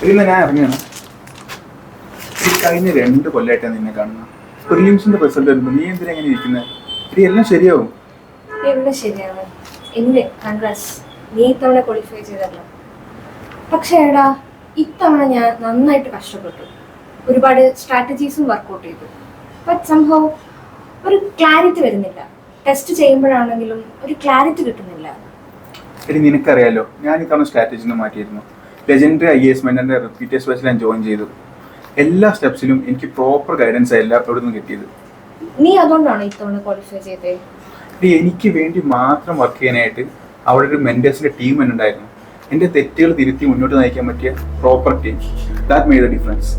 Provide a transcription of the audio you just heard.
ഇന്ന് ഞാൻ ഇറങ്ങിയാണ്. ഈ കഴിഞ്ഞ 2 കൊല്ലമായിട്ടാണ് നിന്നെ കാണുന്നത്. പ്രിലിംസിന്റെ റിസൾട്ട് വരുമ്പോൾ നീ എന്തിനാ എങ്ങനെ ഇരിക്കുന്നത്? ഇത് എല്ലാം ശരിയാവും. എവിടെ ശരിയാവും? എന്റെ കൺഗ്രാസ്, നീ ഇത്തവണ ക്വാളിഫൈ ചെയ്തല്ലോ. പക്ഷേ എടാ, ഇത്തവണ ഞാൻ നന്നായിട്ട് കഷ്ടപ്പെട്ടു. ഒരുപാട് സ്ട്രാറ്റജീസും വർക്കൗട്ട് ചെയ്തു. ബട്ട് സംഭവം ഒരു ക്ലാരിറ്റി വരുന്നില്ല. ടെസ്റ്റ് ചെയ്യുമ്പോഴാണെങ്കിലും ഒരു ക്ലാരിറ്റി കിട്ടുന്നില്ല. എടി നിനക്കറിയാലോ, ഞാൻ ഇത്തവണ സ്ട്രാറ്റജി മാറ്റിയിരുന്നു. ലെജൻഡറി IAS മെന്ററിന്റെ റിപ്പീറ്റേഴ്സ് ബാച്ചിൽ ഞാൻ ജോയിൻ ചെയ്തു. എല്ലാ സ്റ്റെപ്സിലും എനിക്ക് പ്രോപ്പർ ഗൈഡൻസ് എല്ലാവരോടും നിന്നും കിട്ടിയത്. നീ അതുകൊണ്ടാണോ ഇത്തവണ ക്വാളിഫൈ ചെയ്തത്? എനിക്ക് വേണ്ടി മാത്രം വർക്ക് ചെയ്യാനായിട്ട് അവിടെ ഒരു മെന്റേഴ്സിന്റെ ടീം തന്നെ ഉണ്ടായിരുന്നു. എൻ്റെ തെറ്റുകൾ തിരുത്തി മുന്നോട്ട് നയിക്കാൻ പറ്റിയ proper team. That made the difference.